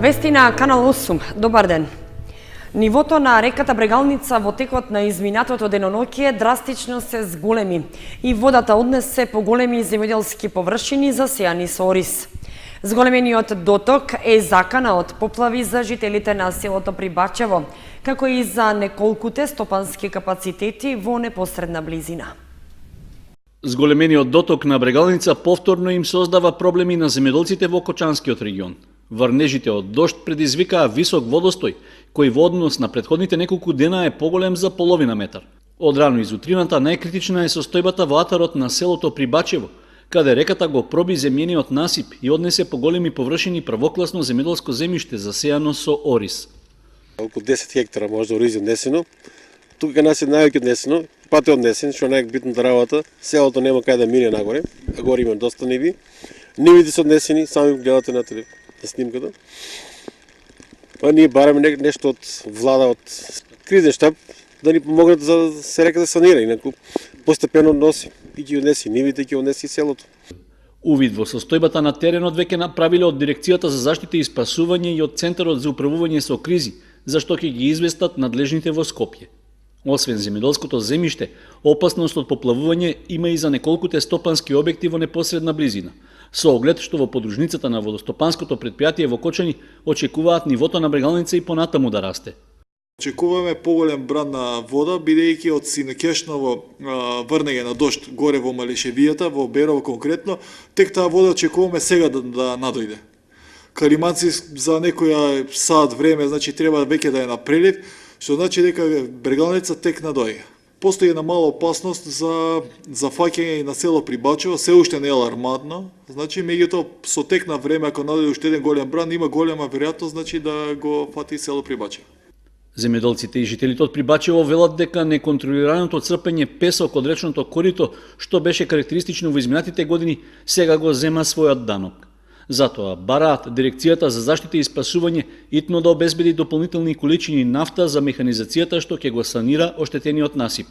Вести на Канал 8. Добар ден. Нивото на реката Брегалница во текот на изминатото деноноќе драстично се зголеми и водата однесе по големи земјоделски површини засејани со ориз. Зголемениот доток е закана од поплави за жителите на селото Прибачево, како и за неколкуте стопански капацитети во непосредна близина. Зголемениот доток на Брегалница повторно им создава проблеми на земјоделците во Кочанскиот регион. Врнежите од дожд предизвикаа висок водостој, кој во однос на претходните неколку дена е поголем за половина метар. Од рано из утрината најкритична е состојбата во атарот на селото Прибачево, каде реката го проби земјениот насип и однесе по големи површини првокласно земјоделско земјиште засејано со ориз. Околу 10 хектара може да ориз однесено. Тука кај нас е највеќе однесено, патот однесен, што најбитната работа. Селото нема кај да мине нагоре, а горе има доста ниви. Нивите се однесени, сами гледате на снимката. Па ние бараме нешто од влада, од кризен штаб, да ни помогнат за се река да санира, инаку постепено носи и ќе однеси нивите, ќе однеси селото. Увид во состојбата на теренот веќе направиле од Дирекцијата за заштита и спасување и од Центарот за управување со кризи, зашто ќе ги известат надлежните во Скопје. Освен земјоделското земјиште, опасност од поплавување има и за неколкуте стопански објекти во непосредна близина. Со оглед што во подружницата на водостопанското предпријатие во Кочани очекуваат нивото на Брегалница и понатаму да расте. Очекуваме поголем бран на вода, бидејќи од синекешново врнење на дожд горе во Малишевијата, во Берово конкретно, тек таа вода очекуваме сега да надојде. Кариманци за некоја сат време, значи треба веќе да е на прелив, што значи дека Брегалница тек надојде. Постои една мала опасност за зафаќање на село Прибачево, се уште не е алармантно, значи меѓутоа со тек на време ако надојде уште еден голем бран, има голема веројатност значи да го фати село Прибачево. Земјоделците и жителите од Прибачево велат дека неконтролираното црпење песок од речното корито, што беше карактеристично во изминатите години, сега го зема својот данок. Затоа бараат Дирекцијата за заштита и спасување итно да обезбеди дополнителни количини нафта за механизацијата што ќе го санира оштетениот насип.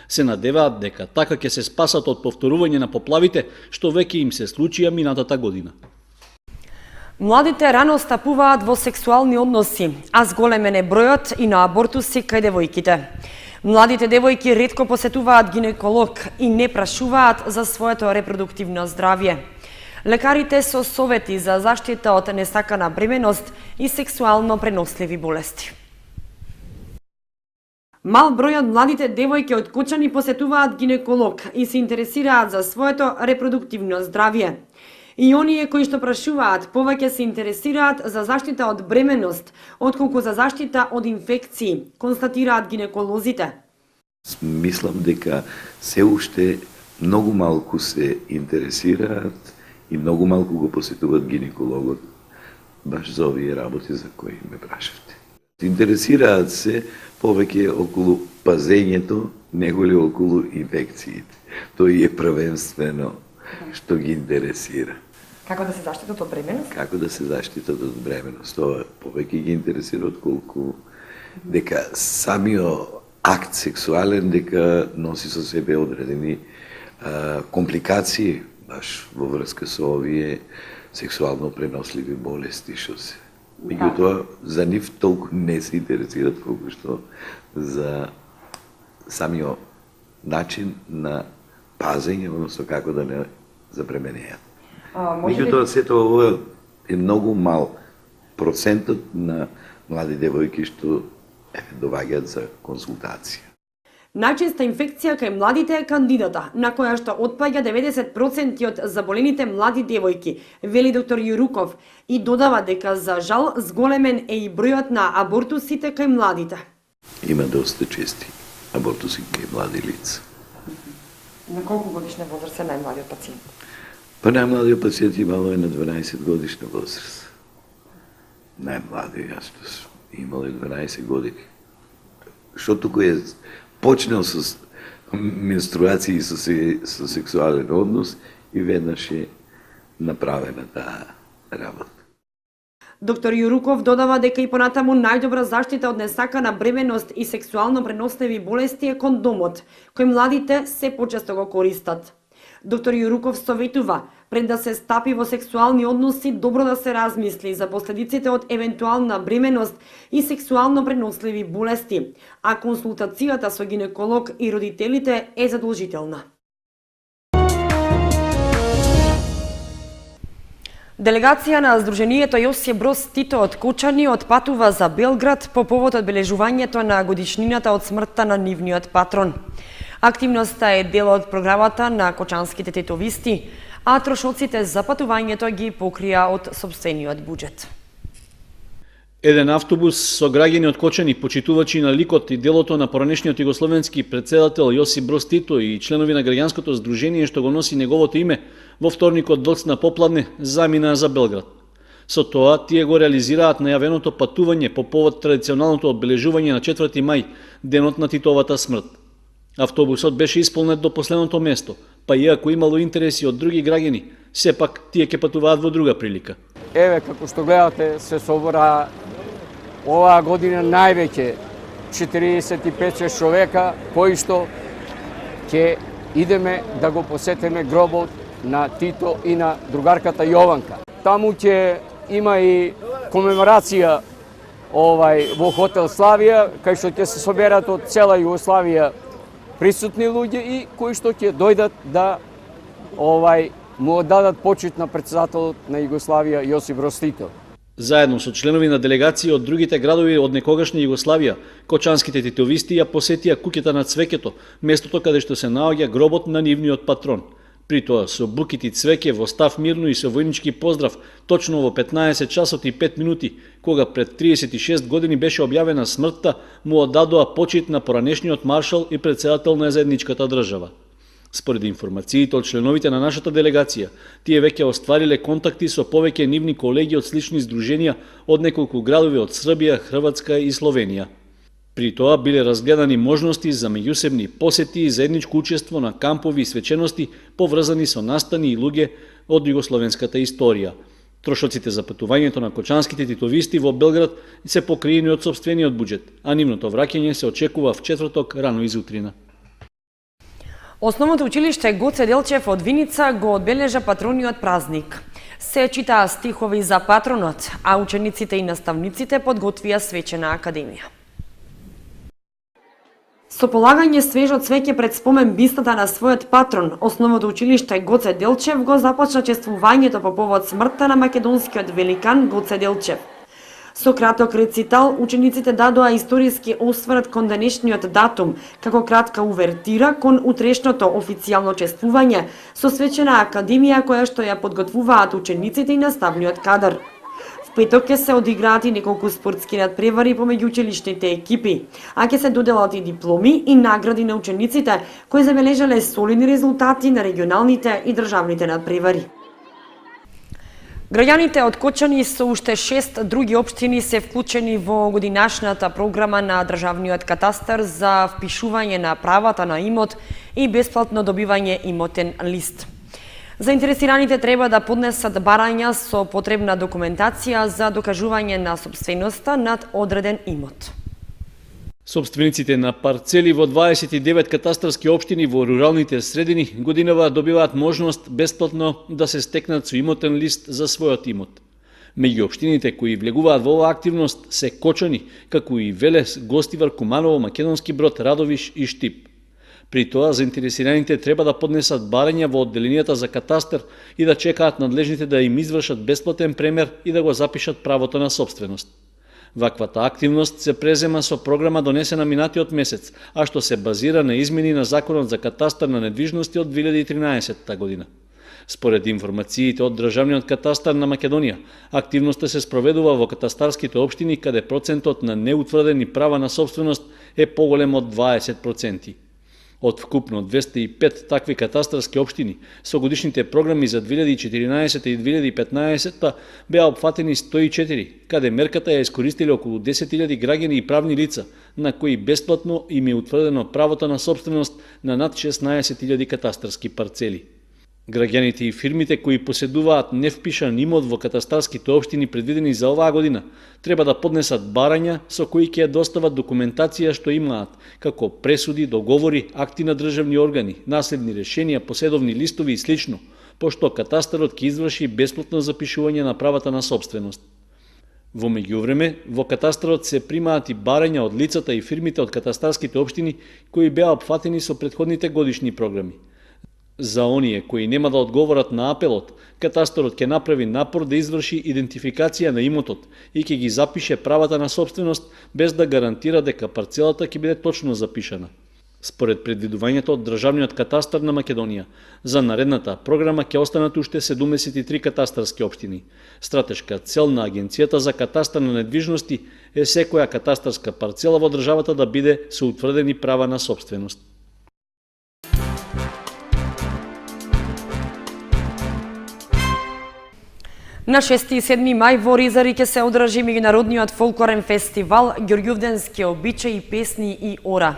Се надеваат дека така ќе се спасат од повторување на поплавите што веќе им се случија минатата година. Младите рано стапуваат во сексуални односи, а зголемен е бројот и на абортуси кај девојките. Младите девојки ретко посетуваат гинеколог и не прашуваат за своето репродуктивно здравје. Лекарите со совети за заштита од несакана бременост и сексуално преносливи болести. Мал број од младите девојки од Кочани посетуваат гинеколог и се интересираат за своето репродуктивно здравје. И оние кои што прашуваат повеќе се интересираат за заштита од бременост, отколку за заштита од инфекции, констатираат гинеколозите. Мислам дека се уште многу малку се интересираат и многу малку го посетуваат гинекологот, баш за овие работи за кои ме прашавте. Интересираат се повеќе околу пазењето, неголи околу инфекциите. Тој е првенствено што ги интересира. Како да се заштитат од бременост? Како да се заштитат од бременост. Тоа повеќе ги интересира отколку дека самиот акт сексуален дека носи со себе одредени компликации баш во врска со овие сексуално преносливи болести што се. Меѓутоа, за нив толку не се интересират колку што за самиот начин на пазење, односно како да не забременеат. Меѓутоа, сето ова е многу мал процентот на млади девојки што доваѓаат за консултација. Најчеста инфекција кај младите е кандидата, на која што отпаѓа 90% од заболените млади девојки, вели доктор Јуруков, и додава дека за жал зголемен е и бројот на абортусите кај младите. Има доста чести абортуси кај млади лица. На колку годишна возраст е најмладиот пациент? Па најмладиот пациент имало е на 12 годишна возраст. Најмладиот, јас имало е 12 години. Што туку е почнал со менструација и со сексуален однос и веднаш е направена таа работа. Доктор Јуруков додава дека и понатаму најдобра заштита од несакана бременост и сексуално преносливи болести е кондомот, кој младите се почесто го користат. Доктор Јуруков советува, пред да се стапи во сексуални односи, добро да се размисли за последиците од евентуална бременост и сексуално преносливи болести, а консултацијата со гинеколог и родителите е задолжителна. Делегација на Сдруженијето Јосип Броз Тито од Кочани отпатува за Белград по повод одбележувањето на годишнината од смртта на нивниот патрон. Активноста е дел од програмата на кочанските тетовисти, а трошоците за патувањето ги покрија од сопствениот буџет. Еден автобус со граѓани од Кочани, почитувачи на ликот и делото на поранешниот југословенски председател Јосип Броз Тито и членови на граѓанското здружение што го носи неговото име, во вторникот доцна попладне замина за Белград. Со тоа, тие го реализираат најавеното патување по повод традиционалното одбележување на 4 мај, денот на Титовата смрт. Автобусот беше исполнет до последното место, па иако имало интереси од други граѓани, сепак тие ќе патуваат во друга прилика. Еве, како што гледате, се собра оваа година највеќе 45 човека, кои што ќе идеме да го посетиме гробот на Тито и на другарката Јованка. Таму ќе има и комеморација во хотел Славија, кај што ќе се соберат од цела Југославија присутни луѓе и кои што ќе дојдат да му дадат почит на председателот на Југославија Јосип Броз Тито. Заедно со членови на делегација од другите градови од некогашна Југославија, кочанските титовисти ја посетија куќата на цвеќето, местото каде што се наоѓа гробот на нивниот патрон. При тоа со букит и цвеќе во став мирно и со војнички поздрав, точно во 15 часот и 5 минути, кога пред 36 години беше објавена смртта, му оддадоа почит на поранешниот маршал и председател на заедничката држава. Според информациите од членовите на нашата делегација, тие веќе оствариле контакти со повеќе нивни колеги од слични здруженија од неколку градови од Србија, Хрватска и Словенија. При тоа биле разгледани можности за меѓусебни посети и заедничко учество на кампови и свечености поврзани со настани и луѓе од југословенската историја. Трошоците за патувањето на кочанските титовисти во Белград се покриени од сопствениот буџет, а нивното враќање се очекува в четврток рано изутрина. Основното училиште Гоце Делчев од Виница го одбележа патрониот празник. Се читаа стихови за патронот, а учениците и наставниците подготвија свечена академија. Со полагање свежо цвеќе пред спомен бистата на својот патрон, основното училиште Гоце Делчев го започна чествувањето по повод смртта на македонскиот великан Гоце Делчев. Со краток рецитал, учениците дадоа историски осврт кон денешниот датум, како кратка увертира кон утрешното официјално чествување со свечена академија која што ја подготвуваат учениците и наставниот кадар. В петок ќе се одиграат и неколку спортски надпревари помеѓу училишните екипи, а ќе се доделат и дипломи и награди на учениците кои забележале солидни резултати на регионалните и државните надпревари. Граѓаните од Кочани со уште 6 други општини се вклучени во годинашната програма на Државниот катастар за впишување на правата на имот и бесплатно добивање имотен лист. Заинтересираните треба да поднесат барања со потребна документација за докажување на сопственоста над одреден имот. Собствениците на парцели во 29 катастарски општини во руралните средини годинава добиваат можност бесплатно да се стекнат со имотен лист за својот имот. Меѓу општините кои влегуваат во оваа активност се Кочани, како и Велес, Гостивар, Куманово, Македонски Брод, Радовиш и Штип. При тоа, заинтересираните треба да поднесат барања во одделенијата за катастар и да чекаат надлежните да им извршат бесплатен премер и да го запишат правото на собственост. Ваквата активност се презема со програма донесена минатиот месец, а што се базира на измени на Законот за катастар на недвижности од 2013 година. Според информациите од Државниот катастар на Македонија, активноста се спроведува во катастарските општини каде процентот на неутврдени права на собственост е поголем од 20%. Од вкупно 205 такви катастарски општини со годишните програми за 2014 и 2015 беа опфатени 104, каде мерката ја искористиле околу 10.000 граѓани и правни лица, на кои бесплатно им е утврдено правото на собственост на над 16.000 катастарски парцели. Граѓаните и фирмите кои поседуваат невпишан имот во катастарските општини предвидени за оваа година треба да поднесат барања со кои ќе достават документација што имаат, како пресуди, договори, акти на државни органи, наследни решенија, поседовни листови и слично, пошто катастарот ќе изврши бесплатно запишување на правата на сопственост. Во меѓувреме, во катастарот се примаат и барања од лицата и фирмите од катастарските општини кои беа опфатени со претходните годишни програми. За оние кои нема да одговорат на апелот, катастарот ќе направи напор да изврши идентификација на имотот и ќе ги запише правата на сопственост без да гарантира дека парцелата ќе биде точно запишана. Според предвидувањето од Државниот катастар на Македонија, за наредната програма ќе останат уште 73 катастарски општини. Стратешка цел на Агенцијата за катастар на недвижности е секоја катастарска парцела во државата да биде со утврдени права на сопственост. На 6 и 7 мај во Ризари ќе се одржи меѓународниот фолклорен фестивал Ѓурѓовденски обичаи, песни и ора.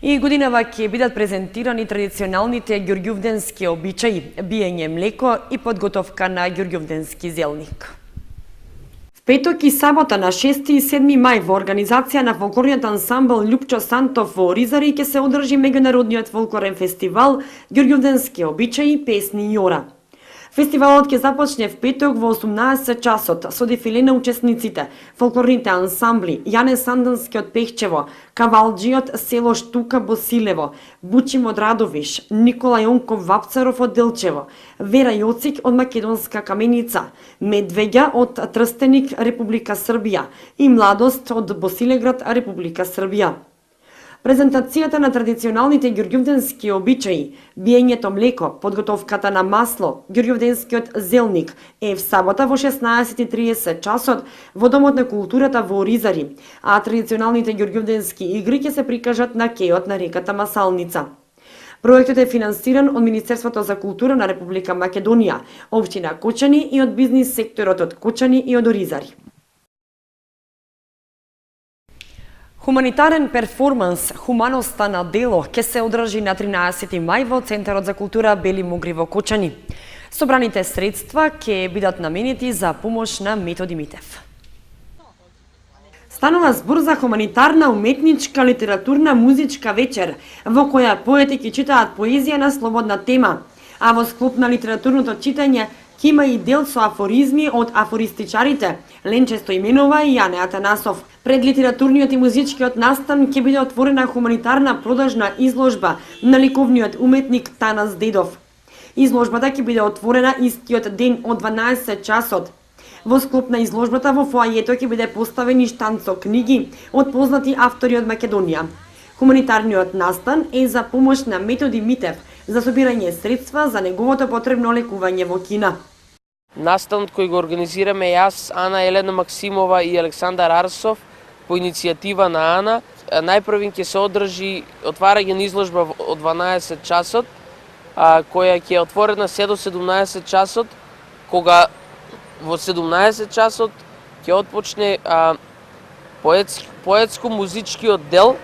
И годинава ќе бидат презентирани традиционалните ѓурѓовденски обичаи, биење млеко и подготовка на ѓурѓовденски зелник. В петок и сабота на 6 и 7 мај во организација на фолклорниот ансамбл Љупчо Сантов во Ризари ќе се одржи меѓународниот фолклорен фестивал Ѓурѓовденски обичаи, песни и ора. Фестивалот ќе започне в петок во 18 часот со дефиле на учесниците, фолклорните ансамбли Јане Сандански од Пехчево, Кавалџиот село Штука Босилево, Бучим од Радовиш, Никола Јонков Вапцаров од Делчево, Вера Јоцик од Македонска Каменица, Медвеѓа од Трстеник, Република Србија и Младост од Босилеград, Република Србија. Презентацијата на традиционалните ѓурѓовденски обичаи, биењето млеко, подготовката на масло, ѓурѓовденскиот зелник е в сабота во 16:30 часот во Домот на културата во Ризари, а традиционалните ѓурѓовденски игри ќе се прикажат на кејот на реката Масалница. Проектот е финансиран од Министерството за култура на Република Македонија, општина Кочани и од бизнис секторот од Кочани и од Ризари. Хуманитарен перформанс Хуманоста на дело ќе се одржи на 13 мај во Центарот за култура Бели Могри во Кочани. Собраните средства ќе бидат наменети за помош на Методи Митев. Станува збор за хуманитарна, уметничка, литературна, музичка вечер, во која поети ќе читаат поезија на слободна тема, а во склоп на литературното читање ќе има и дел со афоризми од афористичарите Ленче Стоименова и Јане Атанасов. Пред литературниот и музичкиот настан ќе биде отворена хуманитарна продажна изложба на ликовниот уметник Танас Дедов. Изложбата ќе биде отворена истиот ден од 12 часот. Во склоп на изложбата во фоајето ќе биде поставени штанд со книги од познати автори од Македонија. Хуманитарниот настан е за помош на Методи Митев за собирање средства за неговото потребно лекување во Кина. Настанот кој го организираме јас, Ана Елена Максимова и Александар Арсов по иницијатива на Ана. Најпрвин ќе се одржи отварање на изложба од 12 часот, која ќе е отворена се до 17 часот, кога во 17 часот ќе отпочне поетско-музичкиот дел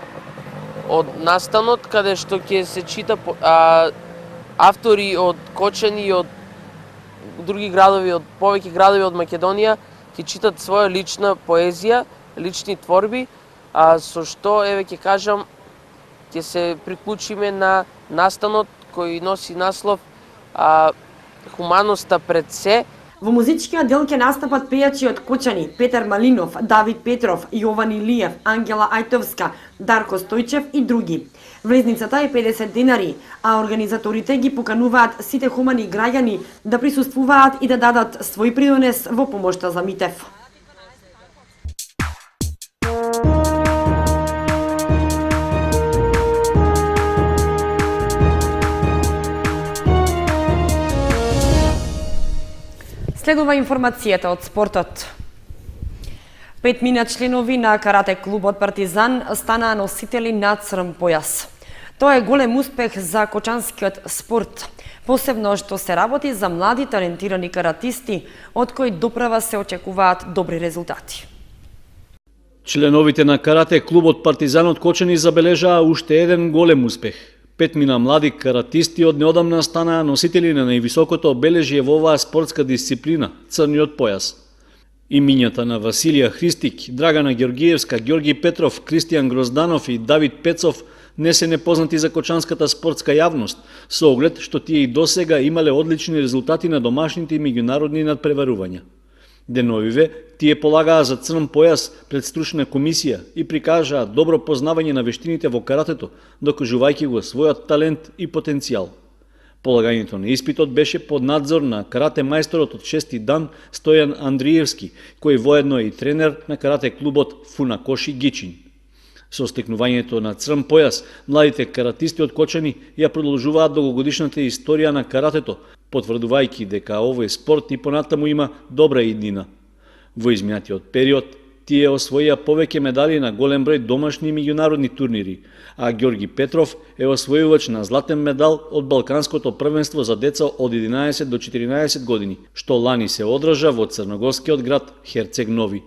од настанот, каде што ќе се чита автори од Кочани и од други градови, од повеќе градови од Македонија, ќе читат своја лична поезија, лични творби, со што, еве ќе кажам, ќе се приклучиме на настанот кој носи наслов Хуманоста пред се. Во музичкиот дел ќе настапат пејачи од Кочани, Петар Малинов, Давид Петров, Јован Илиев, Ангела Ајтовска, Дарко Стојчев и други. Влезницата е 50 денари, а организаторите ги покануваат сите хумани граѓани да присуствуваат и да дадат свој придонес во помошта за Митев. Следува информацијата од спортот. 5 мина членови на карате клубот Партизан станаа носители на црн појас. Тоа е голем успех за кочанскиот спорт, посебно што се работи за млади талентирани каратисти, од кои доправа се очекуваат добри резултати. Членовите на карате клубот Партизан од Кочани забележаа уште еден голем успех. Петмина млади каратисти од неодамна станаа носители на највисокото обележје во оваа спортска дисциплина – црниот појас. Имињата на Василија Христик, Драгана Георгиевска, Ѓорги Петров, Кристијан Грозданов и Давид Пецов не се непознати за кочанската спортска јавност, со оглед што тие и досега имале одлични резултати на домашните и меѓународни надпреварувања. Деновиве, тие полагаа за црн појас пред стручна комисија и прикажаа добро познавање на вештините во каратето, докажувајќи го својот талент и потенцијал. Полагањето на испитот беше под надзор на карате мајсторот од 6-ти дан Стојан Андриевски, кој воедно е и тренер на карате клубот Фунакоши Гичињ. Со стекнувањето на црн појас, младите каратисти од Кочани ја продолжуваат долгогодишната историја на каратето, потврдувајќи дека овој спорт и понатаму има добра иднина. Во изминатиот период, тие освоија повеќе медали на голем број домашни и меѓународни турнири, а Ѓорги Петров е освојувач на златен медал од Балканското првенство за деца од 11 до 14 години, што лани се одржа во црногорскиот град Херцег Нови.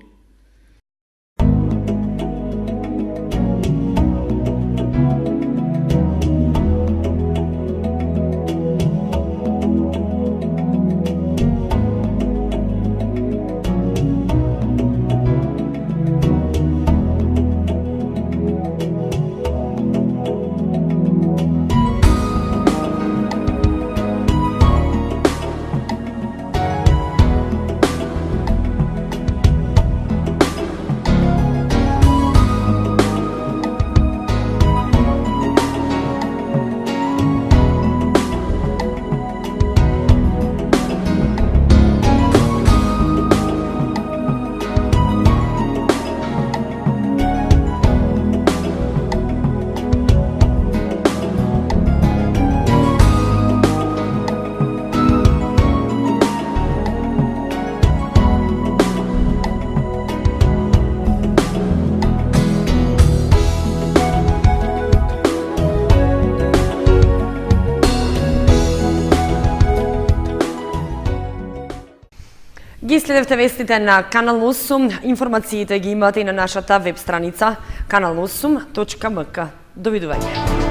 Ги следевте вестите на Канал 8. Информациите ги имате и на нашата веб страница kanal8.mk. Довидување.